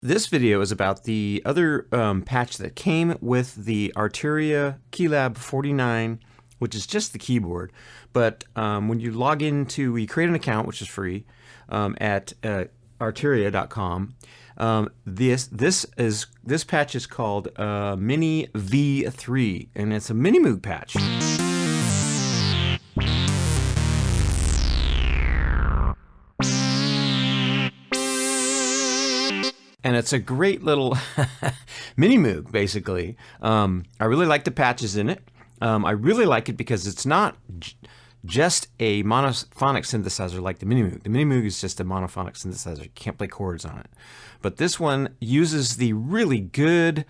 This video is about the other patch that came with the Arturia Keylab 49, which is just the keyboard. But when you log into, we create an account, which is free, at arturia.com. This patch is called Mini V3, and it's a mini Moog patch. And it's a great little mini Moog, basically. I really like the patches in it. I really like it because it's not just a monophonic synthesizer like the mini Moog. The mini Moog is just a monophonic synthesizer. You can't play chords on it. But this one uses the really good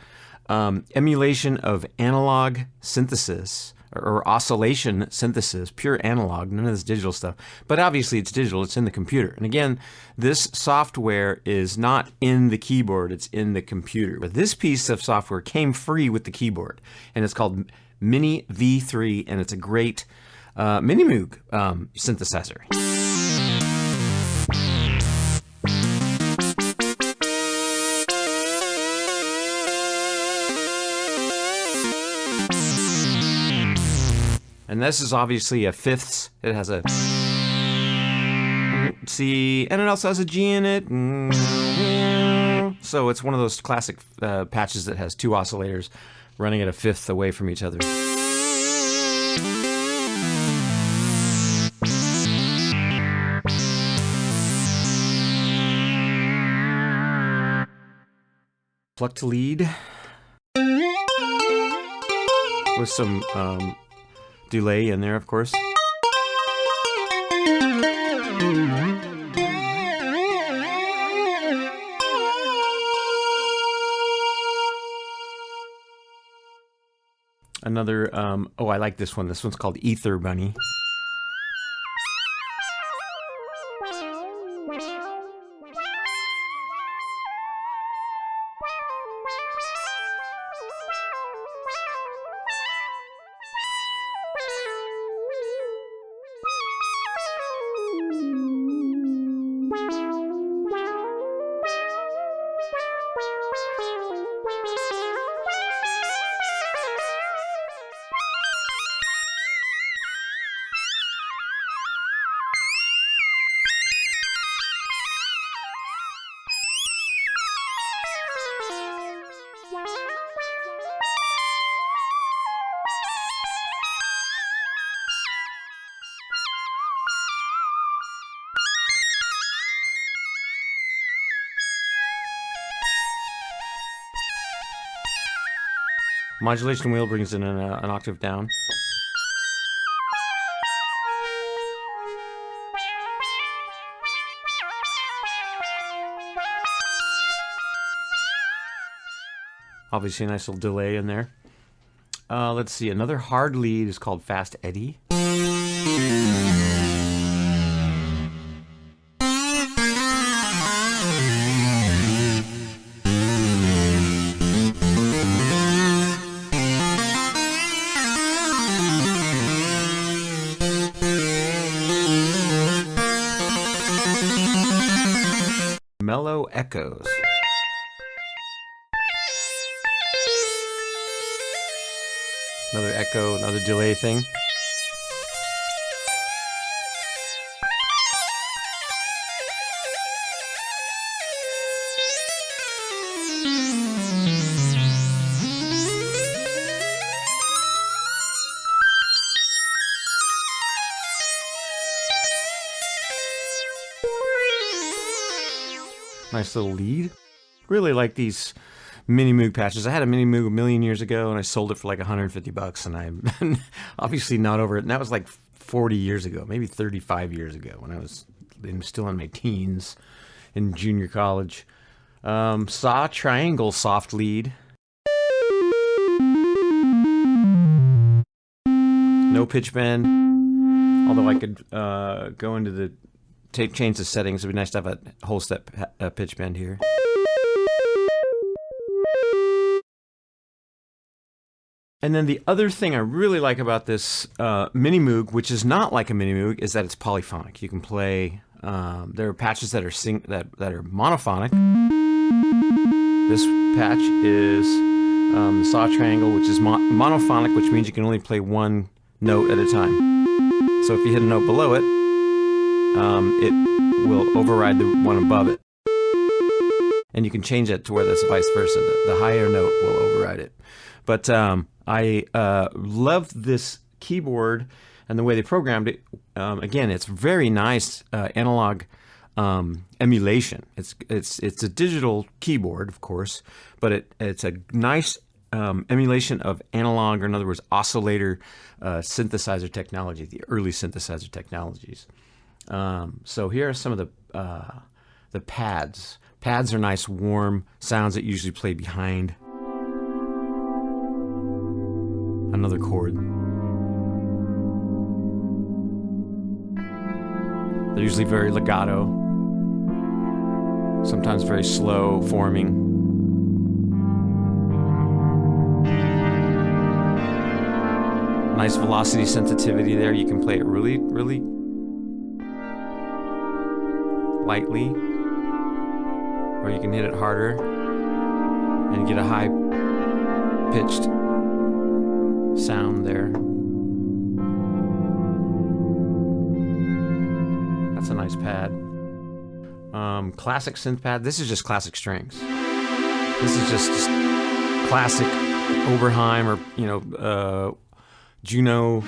emulation of analog synthesis, or oscillation synthesis, pure analog, none of this digital stuff. But obviously it's digital, it's in the computer. And again, this software is not in the keyboard, it's in the computer. But this piece of software came free with the keyboard, and it's called Mini V3, and it's a great mini Moog synthesizer. And this is obviously a fifths. It has a C, and it also has a G in it. So it's one of those classic patches that has two oscillators running at a fifth away from each other. Pluck to lead with some delay in there, of course. Another, oh, I like this one. This one's called Ether Bunny. Modulation wheel brings in an octave down. Obviously a nice little delay in there. Let's see, another hard lead is called Fast Eddie. Mellow echoes. Another echo, another delay thing. Nice little lead. Really like these mini Moog patches. I had a mini Moog a million years ago, and I sold it for like 150 bucks, and I'm obviously not over it. And that was like 40 years ago, maybe 35 years ago, when I was still in my teens in junior college. Saw triangle soft lead. No pitch bend. Although I could go into the change the settings. It'd be nice to have a whole step pitch bend here. And then the other thing I really like about this mini Moog, which is not like a mini Moog, is that it's polyphonic. You can play. There are patches that are that are monophonic. This patch is the saw triangle, which is monophonic, which means you can only play one note at a time. So if you hit a note below it, it will override the one above it. And you can change it to where that's vice versa. The higher note will override it. But I love this keyboard and the way they programmed it. Again, it's very nice analog emulation. It's a digital keyboard, of course, but it's a nice emulation of analog, or in other words, oscillator synthesizer technology, the early synthesizer technologies. So here are some of the pads. Pads are nice, warm sounds that usually play behind another chord. They're usually very legato, sometimes very slow forming. Nice velocity sensitivity there. You can play it really, really lightly, or you can hit it harder and get a high-pitched sound there. That's a nice pad. Classic synth pad. This is just classic strings. This is just classic Oberheim, or Juno.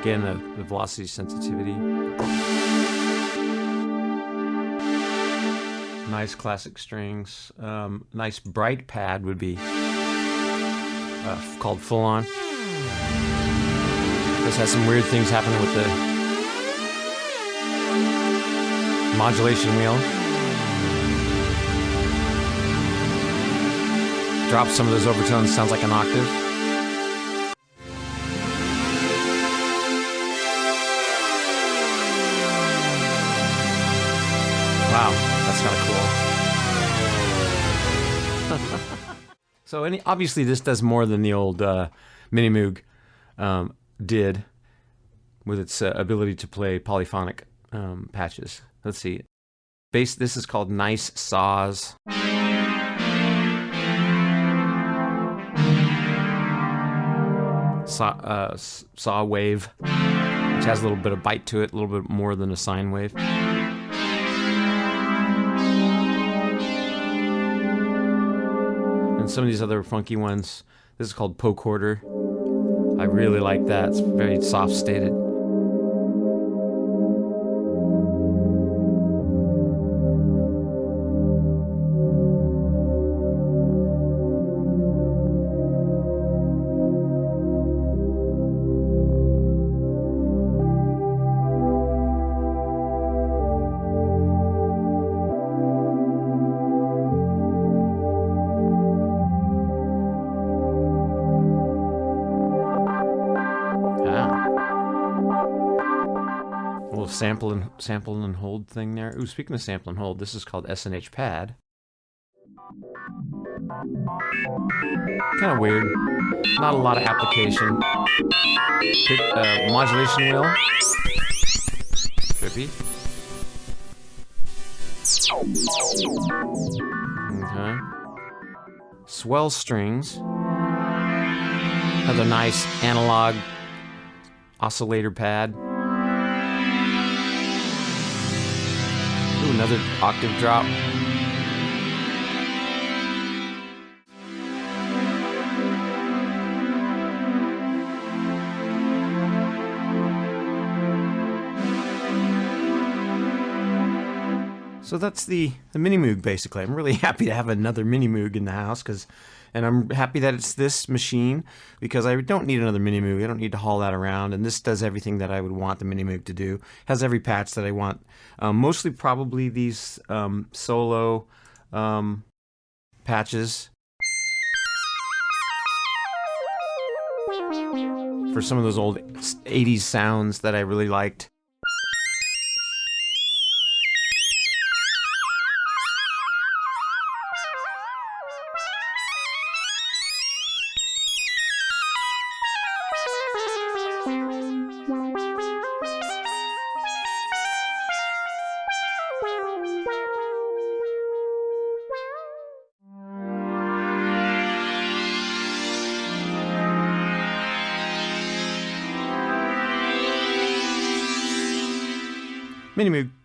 Again, the velocity sensitivity. Nice classic strings. Nice bright pad would be called Full On. This has some weird things happening with the modulation wheel. Drops some of those overtones, sounds like an octave. Wow, that's kind of cool. So obviously this does more than the old Mini Moog did with its ability to play polyphonic patches. Let's see. This is called Nice Saws. Saw wave, which has a little bit of bite to it, a little bit more than a sine wave. Some of these other funky ones. This is called Po Quarter. I really like that. It's very soft stated. Sample and hold thing there. Ooh, speaking of sample and hold, this is called SNH pad. Kind of weird. Not a lot of application. Modulation wheel. Trippy. Okay. Swell strings. Another nice analog oscillator pad. Ooh, another octave drop. So that's the Mini Moog, basically. I'm really happy to have another Mini Moog in the house, and I'm happy that it's this machine, because I don't need another Mini Moog. I don't need to haul that around, and this does everything that I would want the Mini Moog to do. Has every patch that I want. Mostly probably these solo patches for some of those old 80s sounds that I really liked. Mini Moog.